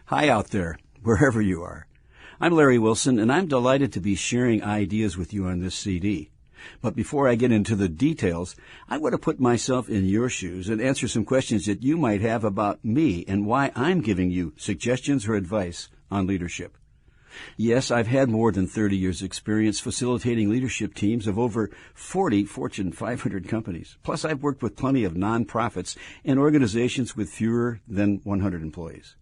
Hi out there, wherever you are. I'm Larry Wilson, and I'm delighted to be sharing ideas with you on this CD. But before I get into the details, I want to put myself in your shoes and answer some questions that you might have about me and why I'm giving you suggestions or advice on leadership. Yes, I've had more than 30 years' experience facilitating leadership teams of over 40 Fortune 500 companies. Plus, I've worked with plenty of nonprofits and organizations with fewer than 100 employees.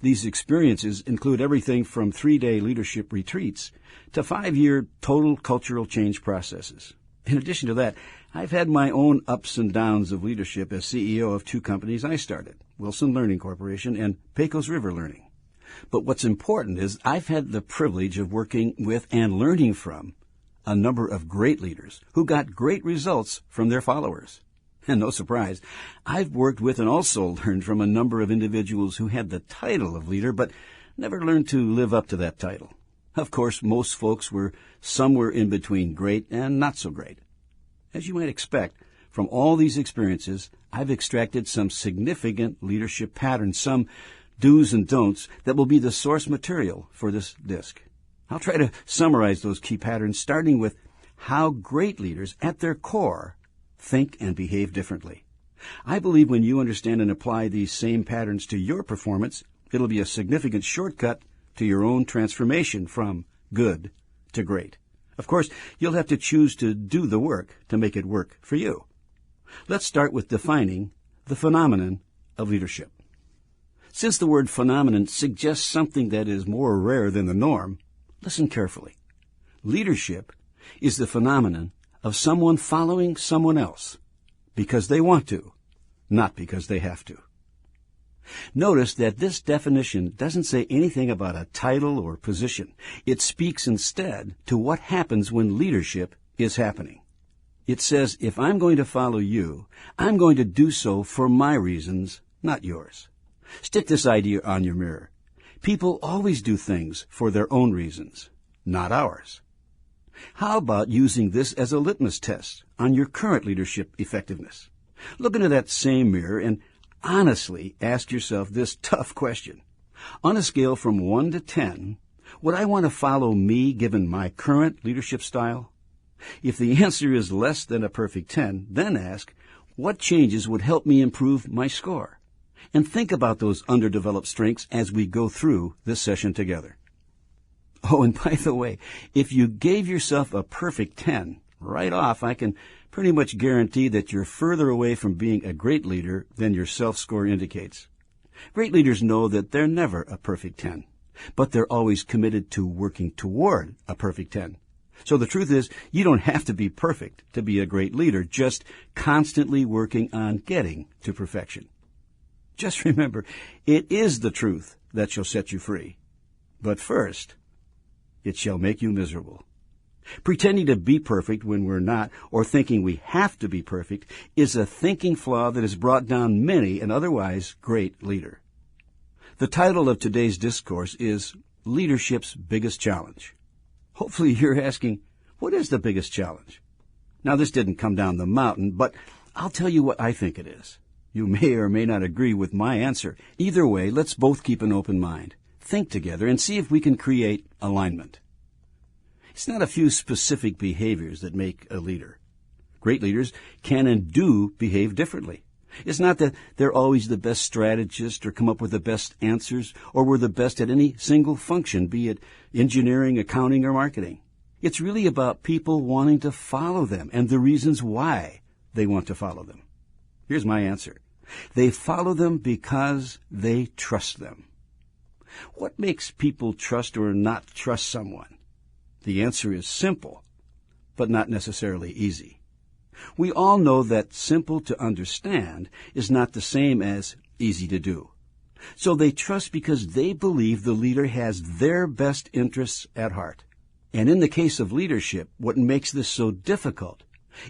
These experiences include everything from 3-day leadership retreats to 5-year total cultural change processes. In addition to that, I've had my own ups and downs of leadership as CEO of 2 companies I started, Wilson Learning Corporation and Pecos River Learning. But what's important is I've had the privilege of working with and learning from a number of great leaders who got great results from their followers. And no surprise, I've worked with and also learned from a number of individuals who had the title of leader but never learned to live up to that title. Of course, most folks were somewhere in between great and not so great. As you might expect, from all these experiences, I've extracted some significant leadership patterns, some do's and don'ts that will be the source material for this disc. I'll try to summarize those key patterns, starting with how great leaders, at their core, think and behave differently. I believe when you understand and apply these same patterns to your performance, it'll be a significant shortcut to your own transformation from good to great. Of course, you'll have to choose to do the work to make it work for you. Let's start with defining the phenomenon of leadership. Since the word phenomenon suggests something that is more rare than the norm, listen carefully. Leadership is the phenomenon of someone following someone else because they want to, not because they have to. Notice that this definition doesn't say anything about a title or position. It speaks instead to what happens when leadership is happening. It says, if I'm going to follow you, I'm going to do so for my reasons, not yours. Stick this idea on your mirror. People always do things for their own reasons, not ours. How about using this as a litmus test on your current leadership effectiveness? Look into that same mirror and honestly ask yourself this tough question. On a scale from 1 to 10, would I want to follow me given my current leadership style? If the answer is less than a perfect 10, then ask, what changes would help me improve my score? And think about those underdeveloped strengths as we go through this session together. Oh, and by the way, if you gave yourself a perfect 10, right off, I can pretty much guarantee that you're further away from being a great leader than your self-score indicates. Great leaders know that they're never a perfect 10, but they're always committed to working toward a perfect 10. So the truth is, you don't have to be perfect to be a great leader, just constantly working on getting to perfection. Just remember, it is the truth that shall set you free. But first, it shall make you miserable. Pretending to be perfect when we're not, or thinking we have to be perfect, is a thinking flaw that has brought down many an otherwise great leader. The title of today's discourse is Leadership's Biggest Challenge. Hopefully you're asking, what is the biggest challenge? Now, this didn't come down the mountain, but I'll tell you what I think it is. You may or may not agree with my answer. Either way, let's both keep an open mind. Think together and see if we can create alignment. It's not a few specific behaviors that make a leader. Great leaders can and do behave differently. It's not that they're always the best strategist or come up with the best answers or we're the best at any single function, be it engineering, accounting, or marketing. It's really about people wanting to follow them and the reasons why they want to follow them. Here's my answer. They follow them because they trust them. What makes people trust or not trust someone? The answer is simple, but not necessarily easy. We all know that simple to understand is not the same as easy to do. So they trust because they believe the leader has their best interests at heart. And in the case of leadership, what makes this so difficult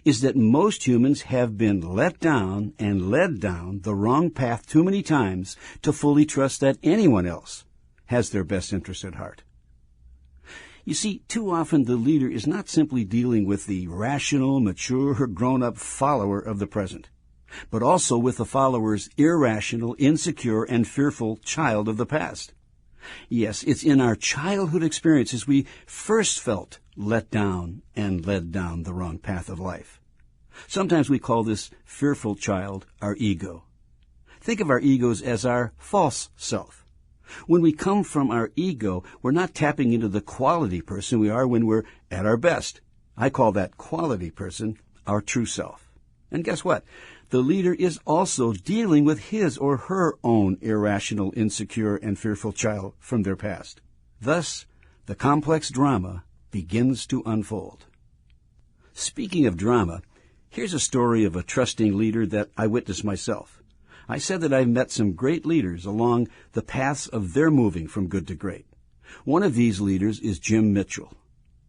is that most humans have been let down and led down the wrong path too many times to fully trust that anyone else has their best interests at heart. You see, too often the leader is not simply dealing with the rational, mature, grown-up follower of the present, but also with the follower's irrational, insecure, and fearful child of the past. Yes, it's in our childhood experiences we first felt let down and led down the wrong path of life. Sometimes we call this fearful child our ego. Think of our egos as our false self. When we come from our ego, we're not tapping into the quality person we are when we're at our best. I call that quality person our true self. And guess what? The leader is also dealing with his or her own irrational, insecure, and fearful child from their past. Thus, the complex drama begins to unfold. Speaking of drama, here's a story of a trusting leader that I witnessed myself. I said that I've met some great leaders along the paths of their moving from good to great. One of these leaders is Jim Mitchell.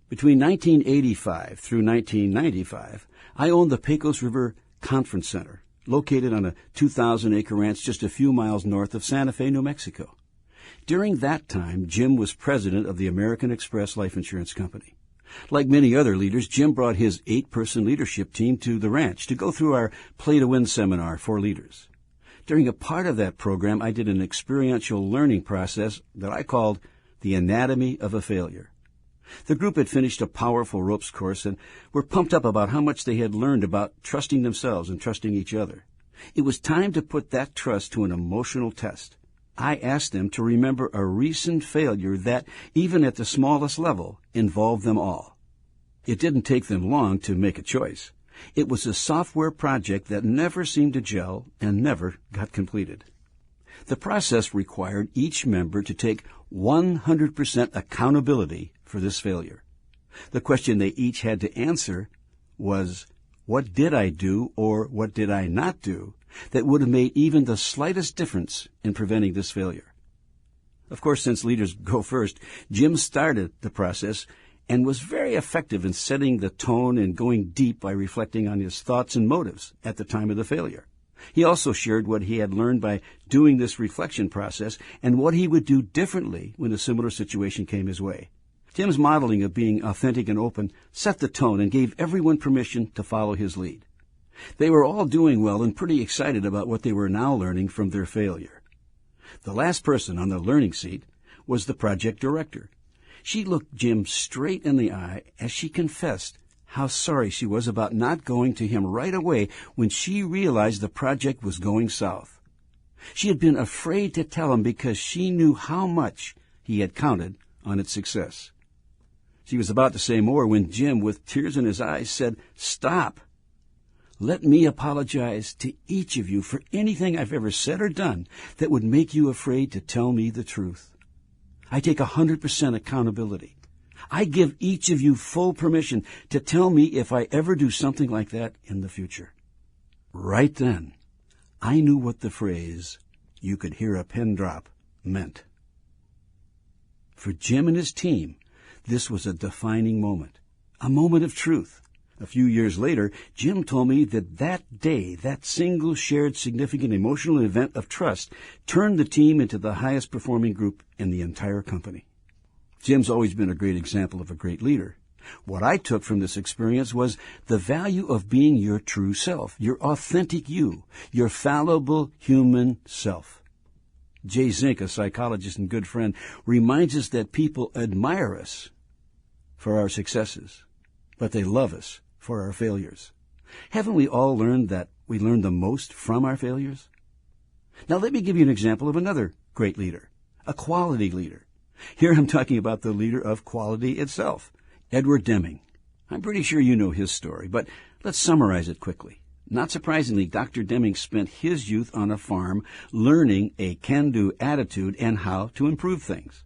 Between 1985 through 1995, I owned the Pecos River Conference Center, located on a 2,000-acre ranch just a few miles north of Santa Fe, New Mexico. During that time, Jim was president of the American Express Life Insurance Company. Like many other leaders, Jim brought his 8-person leadership team to the ranch to go through our Play to Win seminar for leaders. During a part of that program, I did an experiential learning process that I called the Anatomy of a Failure. The group had finished a powerful ropes course and were pumped up about how much they had learned about trusting themselves and trusting each other. It was time to put that trust to an emotional test. I asked them to remember a recent failure that, even at the smallest level, involved them all. It didn't take them long to make a choice. It was a software project that never seemed to gel and never got completed. The process required each member to take 100% accountability for this failure. The question they each had to answer was, what did I do or what did I not do that would have made even the slightest difference in preventing this failure? Of course, since leaders go first, Jim started the process and was very effective in setting the tone and going deep by reflecting on his thoughts and motives at the time of the failure. He also shared what he had learned by doing this reflection process and what he would do differently when a similar situation came his way. Jim's modeling of being authentic and open set the tone and gave everyone permission to follow his lead. They were all doing well and pretty excited about what they were now learning from their failure. The last person on the learning seat was the project director. She looked Jim straight in the eye as she confessed how sorry she was about not going to him right away when she realized the project was going south. She had been afraid to tell him because she knew how much he had counted on its success. She was about to say more when Jim, with tears in his eyes, said, "Stop. Let me apologize to each of you for anything I've ever said or done that would make you afraid to tell me the truth. I take 100% accountability. I give each of you full permission to tell me if I ever do something like that in the future." Right then, I knew what the phrase, "you could hear a pin drop," meant. For Jim and his team, this was a defining moment, a moment of truth. A few years later, Jim told me that day, that single shared significant emotional event of trust turned the team into the highest performing group in the entire company. Jim's always been a great example of a great leader. What I took from this experience was the value of being your true self, your authentic you, your fallible human self. Jay Zink, a psychologist and good friend, reminds us that people admire us for our successes, but they love us for our failures. Haven't we all learned that we learn the most from our failures? Now let me give you an example of another great leader, a quality leader. Here I'm talking about the leader of quality itself, Edward Deming. I'm pretty sure you know his story, but let's summarize it quickly. Not surprisingly, Dr. Deming spent his youth on a farm learning a can-do attitude and how to improve things.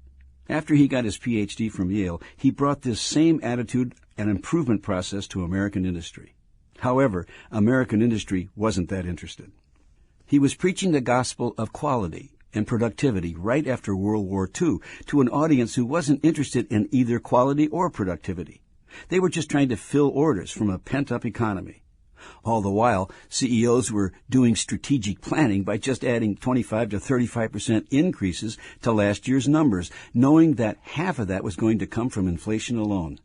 After he got his Ph.D. from Yale, he brought this same attitude and improvement process to American industry. However, American industry wasn't that interested. He was preaching the gospel of quality and productivity right after World War II to an audience who wasn't interested in either quality or productivity. They were just trying to fill orders from a pent-up economy. All the while, CEOs were doing strategic planning by just adding 25 to 35% increases to last year's numbers, knowing that half of that was going to come from inflation alone.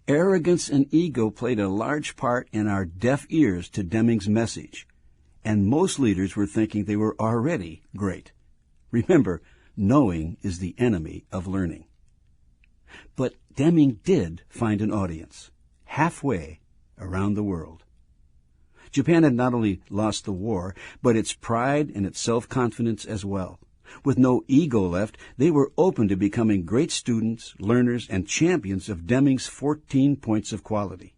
Arrogance and ego played a large part in our deaf ears to Deming's message, and most leaders were thinking they were already great. Remember, Knowing is the enemy of learning. But Deming did find an audience, halfway around the world. Japan had not only lost the war, but its pride and its self-confidence as well. With no ego left, they were open to becoming great students, learners, and champions of Deming's 14 points of quality.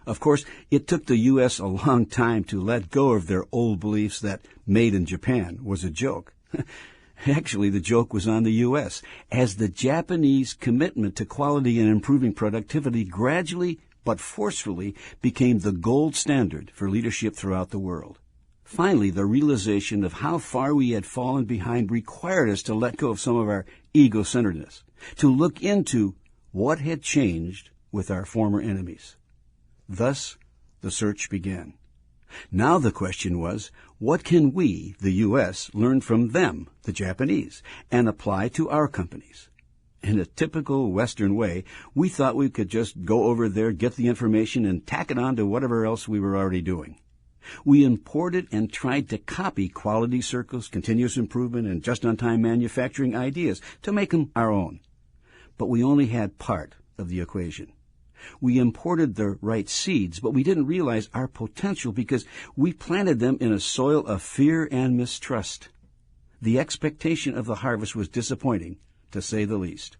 Of course, it took the U.S. a long time to let go of their old beliefs that made in Japan was a joke. Actually, the joke was on the U.S., as the Japanese commitment to quality and improving productivity gradually but forcefully became the gold standard for leadership throughout the world. Finally, the realization of how far we had fallen behind required us to let go of some of our ego-centeredness, to look into what had changed with our former enemies. Thus, the search began. Now the question was, what can we, the U.S., learn from them, the Japanese, and apply to our companies? In a typical Western way, we thought we could just go over there, get the information, and tack it on to whatever else we were already doing. We imported and tried to copy quality circles, continuous improvement, and just-on-time manufacturing ideas to make them our own. But we only had part of the equation. We imported the right seeds, but we didn't realize our potential because we planted them in a soil of fear and mistrust. The expectation of the harvest was disappointing, to say the least.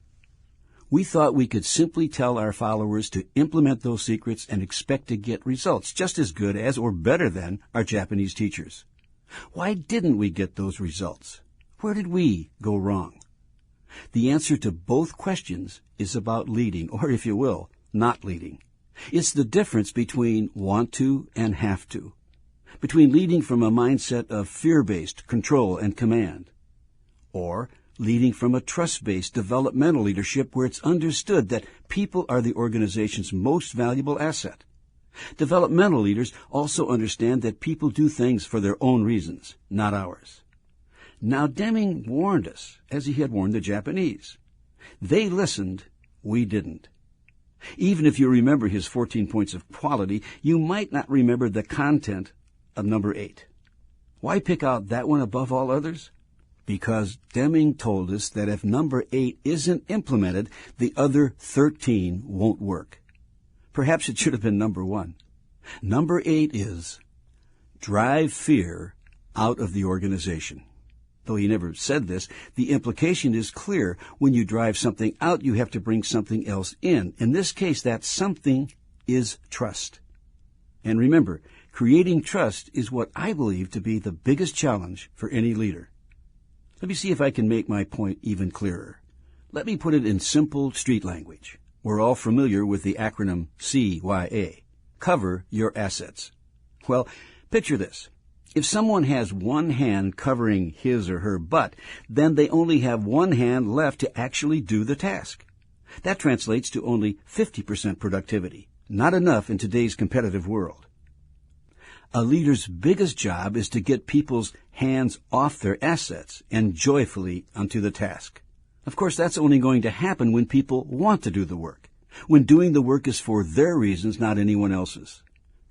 We thought we could simply tell our followers to implement those secrets and expect to get results just as good as or better than our Japanese teachers. Why didn't we get those results? Where did we go wrong? The answer to both questions is about leading, or if you will, not leading. It's the difference between want to and have to, between leading from a mindset of fear-based control and command, or leading from a trust-based developmental leadership where it's understood that people are the organization's most valuable asset. Developmental leaders also understand that people do things for their own reasons, not ours. Now Deming warned us, as he had warned the Japanese. They listened, we didn't. Even if you remember his 14 points of quality, you might not remember the content of number 8. Why pick out that one above all others? Because Deming told us that if number 8 isn't implemented, the other 13 won't work. Perhaps it should have been number 1. Number 8 is drive fear out of the organization. Though he never said this, the implication is clear. When you drive something out, you have to bring something else in. In this case, that something is trust. And remember, creating trust is what I believe to be the biggest challenge for any leader. Let me see if I can make my point even clearer. Let me put it in simple street language. We're all familiar with the acronym CYA. Cover your assets. Well, picture this. If someone has one hand covering his or her butt, then they only have one hand left to actually do the task. That translates to only 50% productivity. Not enough in today's competitive world. A leader's biggest job is to get people's hands off their assets and joyfully onto the task. Of course, that's only going to happen when people want to do the work, when doing the work is for their reasons, not anyone else's.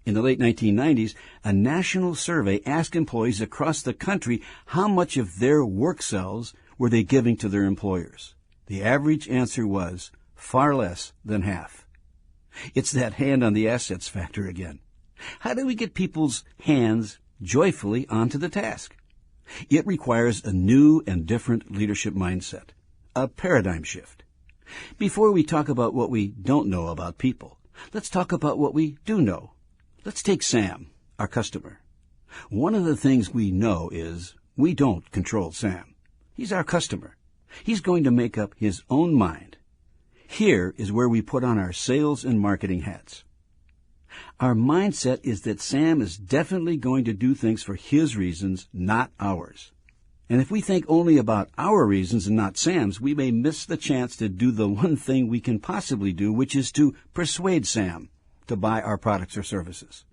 In the late 1990s, a national survey asked employees across the country how much of their work cells were they giving to their employers. The average answer was far less than half. It's that hand on the assets factor again. How do we get people's hands joyfully onto the task? It requires a new and different leadership mindset, a paradigm shift. Before we talk about what we don't know about people, let's talk about what we do know. Let's take Sam, our customer. One of the things we know is we don't control Sam. He's our customer. He's going to make up his own mind. Here is where we put on our sales and marketing hats. Our mindset is that Sam is definitely going to do things for his reasons, not ours. And if we think only about our reasons and not Sam's, we may miss the chance to do the one thing we can possibly do, which is to persuade Sam to buy our products or services.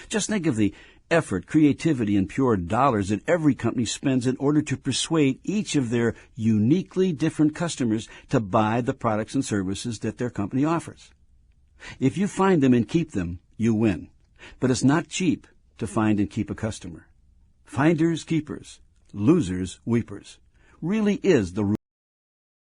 Just think of the effort, creativity, and pure dollars that every company spends in order to persuade each of their uniquely different customers to buy the products and services that their company offers. If you find them and keep them, you win. But it's not cheap to find and keep a customer. Finders, keepers. Losers, weepers. really is the root